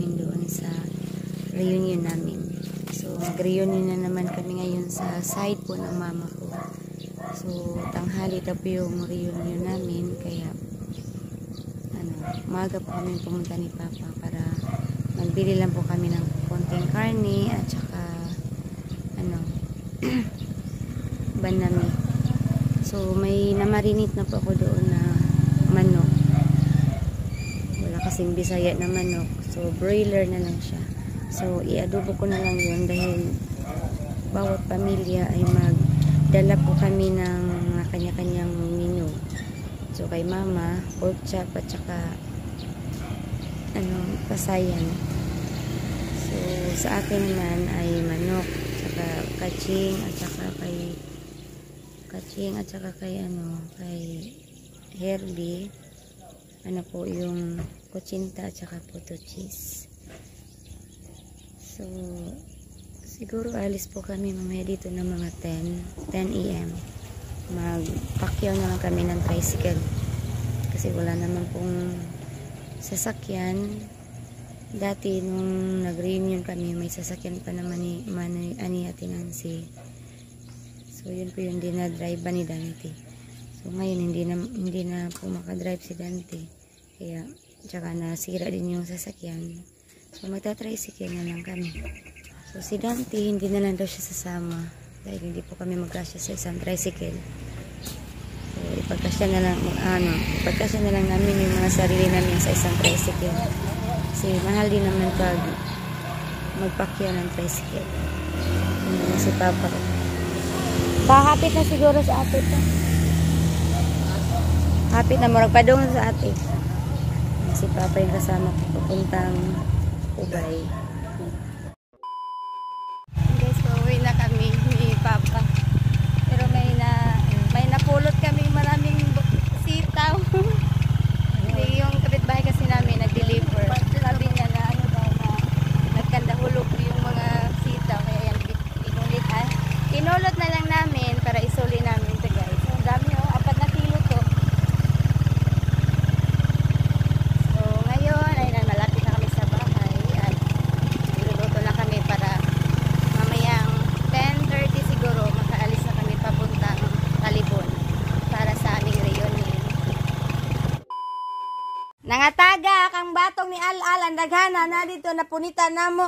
namin doon sa reunion namin. So mag-reunion na naman kami ngayon sa side po ng mama ko. So tanghali na po yung reunion namin, kaya maaga po kami pumunta ni Papa para magbili lang po kami ng konting karne at saka banami. So may namarinate na po ako doon na manok. Wala kasing Bisaya na manok, so broiler na lang siya. So i-adobo ko na lang yun dahil bawat pamilya ay magdala po kami ng mga kanya-kanyang menu. So kay mama, pork chop at saka pasayan. So sa akin naman ay manok, saka kaching at saka kay kay Herbie po yung kutsinta at saka puto cheese. So siguro alis po kami mamaya dito ng mga 10 AM. Magpakyaw na lang kami ng tricycle kasi wala naman pong sasakyan. Dati nung nag-reunion kami, may sasakyan pa naman ni Ate Nancy. So yun po yung dinadrive ba ni Dante. So ngayon hindi na po makadrive si Dante, kaya tsaka nasira din yung sasakyan. So magta-tricycle na lang kami. So si Dante hindi na lang daw siya sasama dahil hindi po kami magkasya sa isang tricycle. So ipagkasya na lang namin yung mga sarili namin sa isang tricycle. Kasi mahal din naman pag magpakyaw ng tricycle. Si Papa ko. Hapit na siguro sa atin to. Hapit na, marag pa doon sa atin. Si Papa yung kasama ko pupuntang Ubay. Guys, pauwi na kami ni Papa. Pero may napulot kami maraming sitaw. Yung kapitbahay kasi namin nag-deliver. Sabi niya na nagkandahulog yung mga sitaw. Kaya yan, inulot na lang namin para isuli namin ito, guys. So, ang dami, 4 na kilo to. So ngayon ay malapit na kami sa bahay at niluluto na kami para mamayang 10:30 siguro makaalis na kami papuntang Talibon para sa aming reunion. Nangataga kang batong ni Al-Al ang daghana na dito na punitan namo.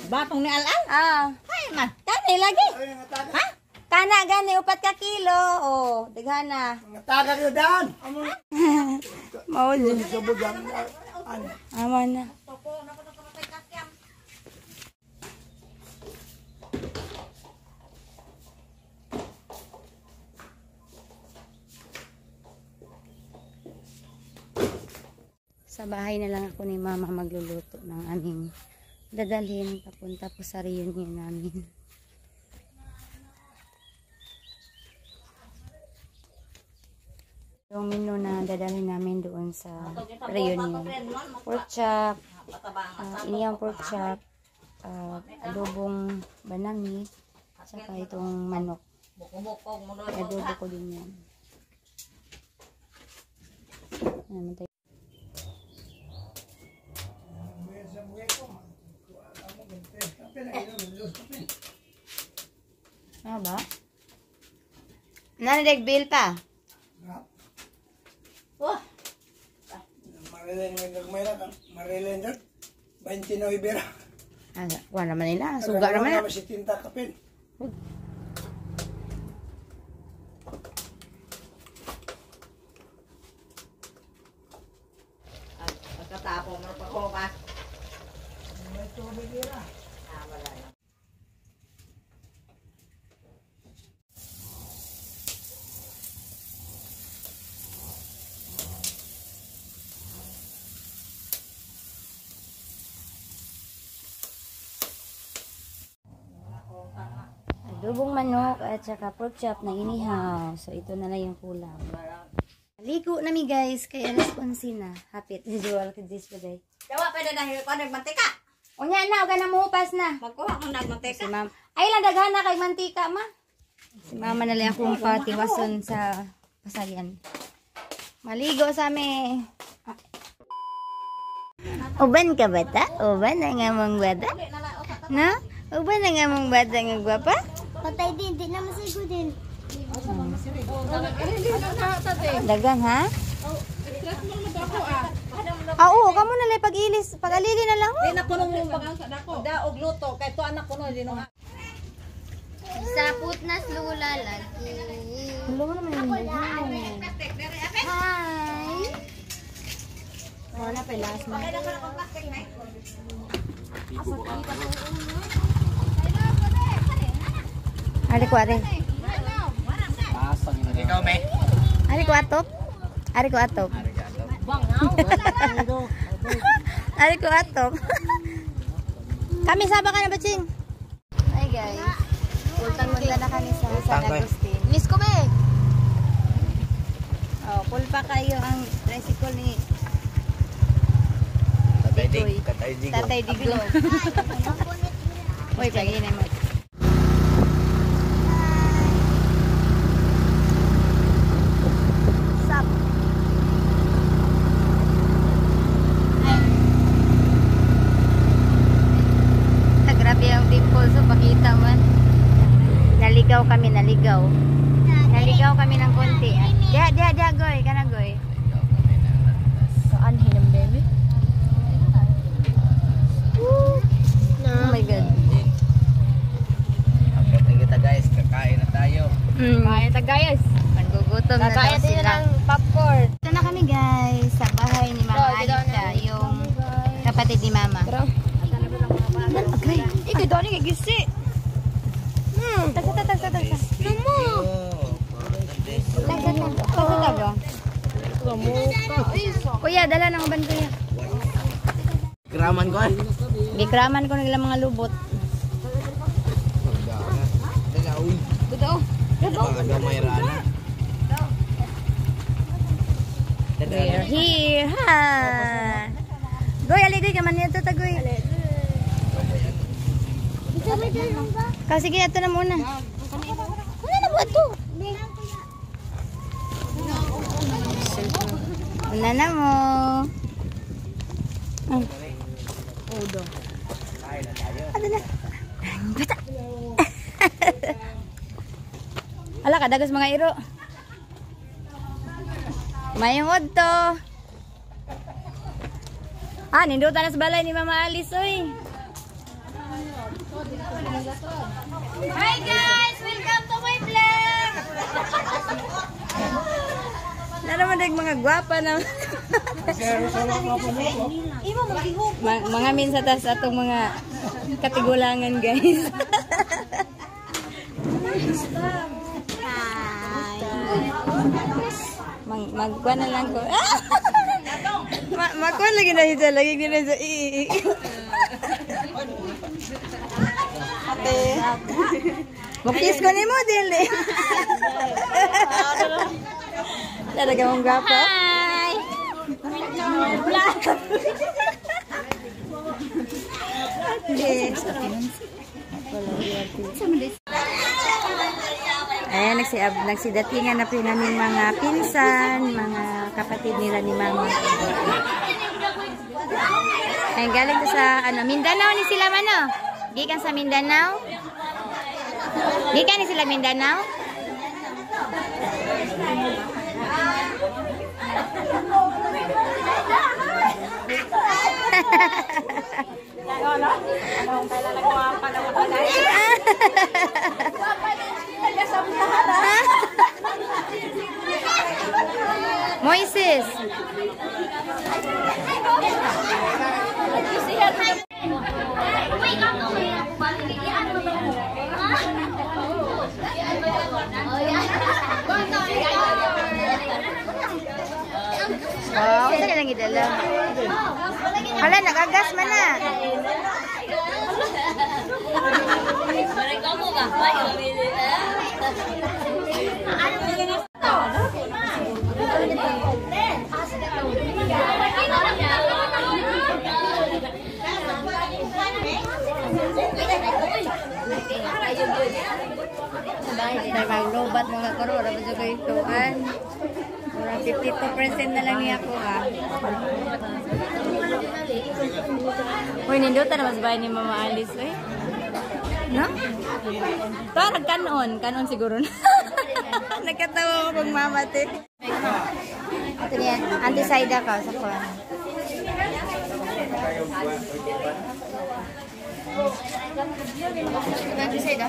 Batong ni Al-Al? Ay man, kani lagi. Ha? Kana gani 4 ka kilo. Oh, daghana. Nangataga yo daan. Mauli. Subugan. Aman na. Sa bahay na lang ako ni Mama magluluto ng aming dadalhin papunta po sa reunion namin. Yung menu na dadalhin namin doon sa reunion. Pork chop, iniyang pork chop, adobong banami, saka itong manok. Adobo ko din yan. Ano ba? Nanalig bill pa? Wah! Marilender, 29 bera. Wala naman nila. Suga naman na. Si tinta kapin. Pagkatapos mo pa ko ka. May tubig bera. Wala na. Adobong manok at saka pork chop na inihaw. So, ito na lang yung kulang. Ligo na mi guys. Kaya alas 11 na. Hapit. Visual ka this pa day. Dawa pa na nang mantika. O nga na. Huwag na muhupas na. Magkuha mo ng mantika. Si ma'am. Ay lang daghan na kay mantika ma. Si mama na lang akong patiwason sa pasayan. Maligo sa amin. Uban ka bata? Uban na nga mong bata? No? Uban na nga mong bata nga gwapa? Patay din, di naman sigo din. Dagang ha? Ah, oo, kamo na lang pag-ilis. Pag-alili na lang. Di na kuno mo daog luto kay to anak kuno di no. Sa putnas lula lagi. Hello naman yung Hi! wala pa last mo. Ari ko ari. Ikaw, me. Ari ko atop. Ari ko atop. Ari ko atop. Kami saba ka na ba, Ching? Hi guys. Pultang magla na kami sa San Agustin. Miss ko be. Oh, pulpa kayo ang tricycle ni Tatay Digo. Uy, pag-inay mo. Sup? Grabe ang dimple. So, pakita man. Naligaw kami, naligaw. Naligaw kami ng konti. Diya, goy. Kana, goy. Saan hinam, baby? Oh my God. Abot na kita guys, kakain na tayo. Kain ta guys. Nagugutom na daw sila. popcorn. Ito na kami guys sa bahay ni Mama Alita, yung kapatid ni Mama. Ikaw daw ni gigisi. Tagsa. Kuya, dala ng uban kuya. Graman ko. Bikraman ko nila mga lubot. Gamay rana. We're here, ha! Goy, aligoy ka man nito, tagoy. Kasi kaya ito na muna. Ano na ba ito? Una na mo. Udo. Ano na? Bata. Ala, kadagas mga iro. Mayong odto. Ah, nindutan na sa balay ni Mama Alice, oy. Hi guys! Welcome to my vlog! Naman mga gwapa na. Mga minsan tas atong mga katigulangan, guys. Magkuha na lang ko. Magkuha lagi na siya. Lagi na siya. Ate. Mukis ko ni mo, dili. Talaga mong gwapo. Hi! Ayan, nagsidatingan na pinaming mga pinsan, mga kapatid nila ni Mama. Ayan, galing to sa Mindanao ni sila, Mano. Gikan sa Mindanao. Gikan ni sila Mindanao. Moises. Wow, saan lang idala? Hala, nagagas man na. Maglobat mga karo, dapat sa kayo ituan. 52% na lang niya ako, ha. Uy, nindutan na mas bahay ni Mama Alice, eh. No? Parang kanon siguro na. Nagkatawa ko pag mamati. Ito niya, anti-sida ka sa kuwan.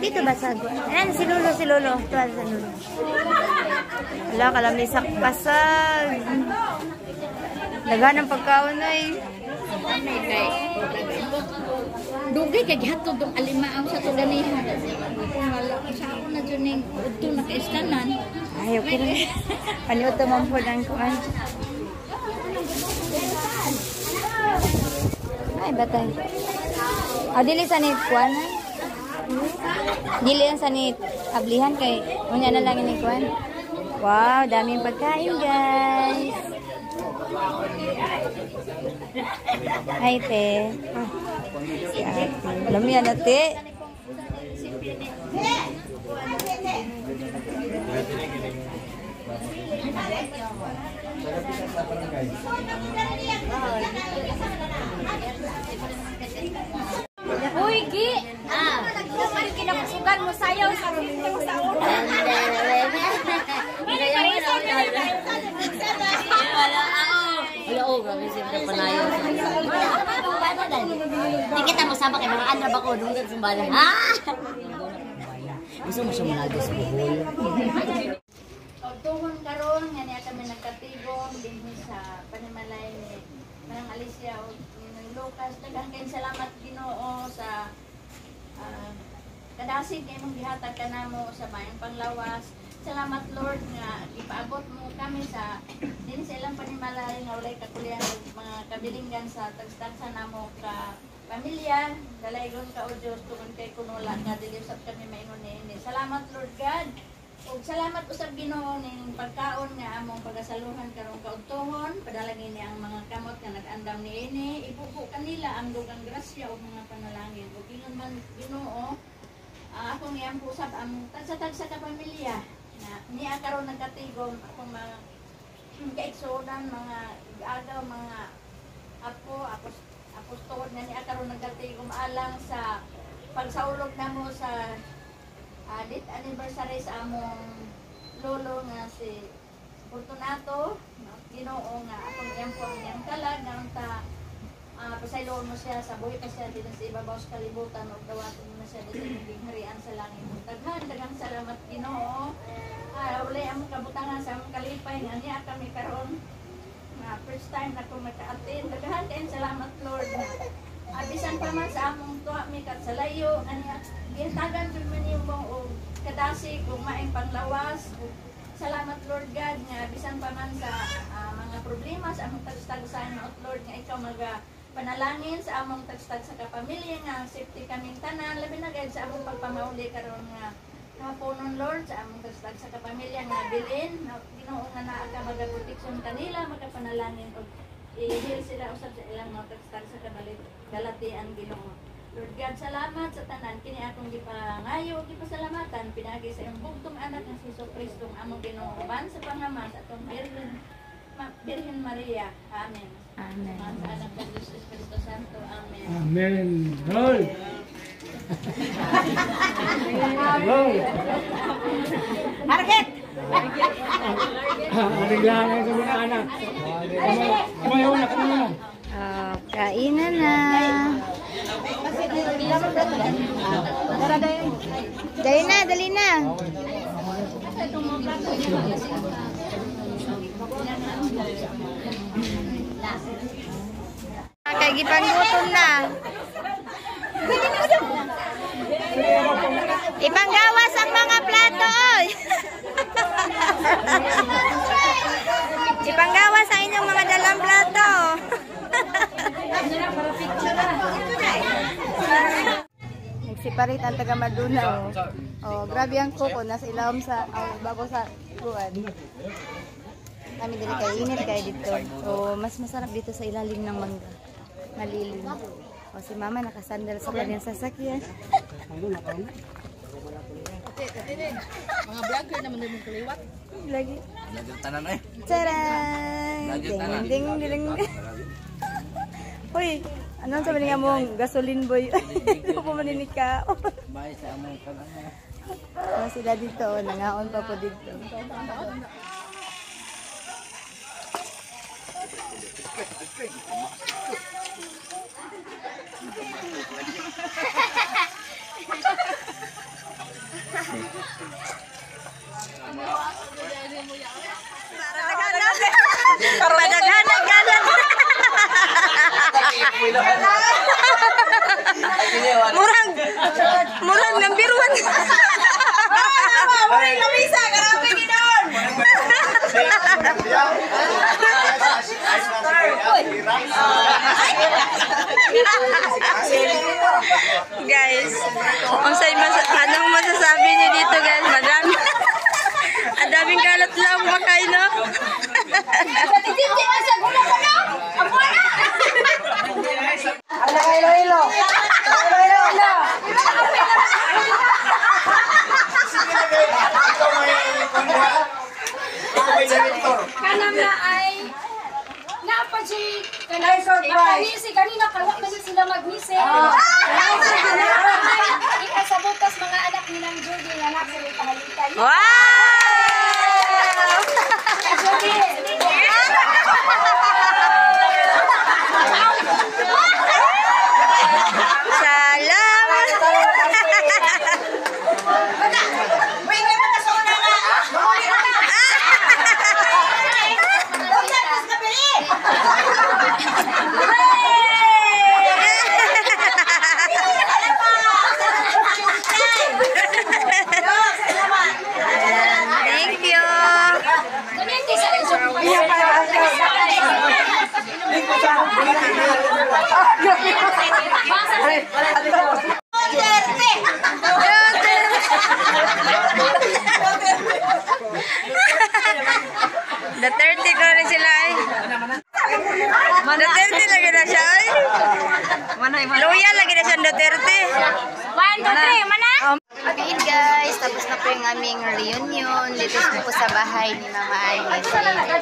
Dito ba sa kuwan? Ayan, si Lolo. Ito sa Lolo. Wala, kalamisak kasag. Laga ng pagkaon na eh. Dugay kay gihatod dong alimaang sa tuganihan. Kung wala ko sa ako na dyan yung udto na kaistanan. Ay, okay na. Ano ito man po ng kuwan? Ay, batay. Dili sa ni kuwan? Dili yan sa ni ablihan kay unya na lang ni kuwan. Wow, daming pagkain, guys. Hi, te. Si ate. Alam mo yan, ate. Uy, Gi! Ano kinapasugan mo sayaw sa rumito mo sa una? Wala o, grabe siyempre panayo. Hindi kita masama kay mga andra ba ko nung sumbalan. Ha? Gusto mo siya malagos sa buhol. Tuhon karon nga niya kami nagkatigong din sa panimalay ni Manang Alicia o ni Lucas. Daghang kayong salamat Ginoo sa kadasig kay mong gihatag kanamo sa bayang Panglawas. Salamat Lord nga ipaabot mo kami sa din sa ilang panimalay nga walay kakulian ug mga kabilinggan sa tagstagsa namo ka pamilya. Dalaygon ka o Dios tungod kay kunula nga dili usab kami maingon niini. Salamat Lord God. Ug salamat usab Ginoo ning pagkaon nga among pagasaluhan karong kaudtohon. Padalangin ni ang mga kamot nga nag-andam niini. Ibuko kanila ang dugang grasya ug mga panalangin. Ug ingon man Ginoo, akong iyang usab ang tagsa-tagsa ka pamilya na niya karon nagkatigom akong mga kaigsunan, mga agaw, mga apostol nga niya karon nagkatigom alang sa pagsaulog namo sa dit anniversary sa among lolo nga si Fortunato. Ginoo nga akong iyang po ang iyang kalag nga unta pasayloon mo siya sa buhay pa siya din sa ibabaw sa kalibutan ug dawaton mo na siya din sa harian sa langit. Daghang salamat Ginoo. Uli ang kabutangan sa among kalipay nga niya kami karon nga first time na ko maka-attend. Daghang kayong salamat Lord na bisan pa man sa among tuwa mi kat sa layo nga niya gintagan jud man imong og kadasig ug maayong panglawas. Salamat Lord God nga bisan pa man sa mga problema sa among tagstagsan Lord nga ikaw panalangin sa among tagstag sa kapamilya nga safety kaming tanan labi na gayud sa among pagpamauli karon nga napunon Lord sa among tagstag sa kapamilya nga bilin Ginoo nga naa ka magaproteksyon kanila magapanalangin og i-heal sila usab sa ilang mga tagstag sa kabalatian Ginoo. Lord God, salamat sa tanan kini akong gipangayo ug gipasalamatan pinagi sa imong bugtong anak nga si Jesucristo among Ginoo uban sa pangamas atong Birhen Maria. Amen. Amen. Sa anak ng Diyos Espiritu Santo. Amen. Amen. Roll. Roll. Target! Ariglahan kami na anak. Kumayaw na, kumayaw na. Kainan na. Dali na. Kay gipanggutom na. Ipanggawas ang mga plato, oy. Ipanggawas ang inyong mga dalang plato. Nagsiparit ang taga Maduna, oh. Oh, grabe ang kuko nasa ilawom sa bago sa kuwan. Kami dili kay init kay dito. So, mas masarap dito sa ilalim ng mangga. Malilim. O si Mama nakasandal sa kanyang sasakyan. Mga vlogger naman din mong kaliwat. Lagi. Lagyan tanan eh. Tcharan! Lagyan tanan. Ding ding ding. Hoy, anong sabi nga mong gasoline boy? Ito po maninig ka. Bye sa among pag-ano. Sila dito, nangaon pa po dito. Padaghan-daghanan. Murang number 1. Murang lamisa, grabe ginon. Guys, anong masasabi niyo dito guys? Madami. Ang daming kalat lang makain, no? Kanam na ay napan si kanisi kanina kawa man sila magmisi. Ikasabutas mga anak nilang Judy nga anak sa pahalitan. Wow! Thank you. Duterte ko rin sila ay. Duterte lagi na siya ay. Loyal lagi na siya Duterte. 1, 2, 3, mana? Ayun guys, tapos na po yung aming reunion dito po sa bahay ni Mama Alice.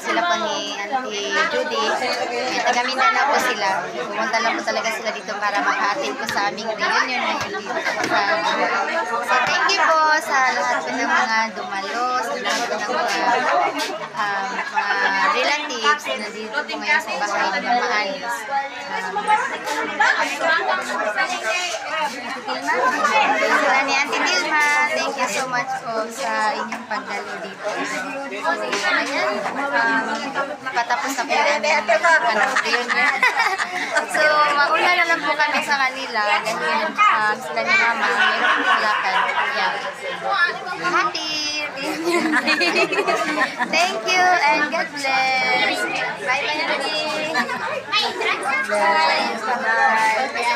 Sila po ni Auntie Judy. Taga Mindanao po sila. Pumunta lang po talaga sila dito para maka-attend po sa aming reunion ngayon dito. So thank you po sa lahat po ng mga dumalo, sa lahat po ng mga relatives na dito po ngayon sa bahay ni Mama Alice. Sila ni Auntie Dilma, thank you so much po sa inyong pagdalo dito. Ayan, patapos na po yung aming reunion. So, mauna na lang po kami sa kanila dahil sila ni Mama, meron po lakad. Yeah. Happy reunion. Thank you and God bless. Bye-bye, Auntie. Bye.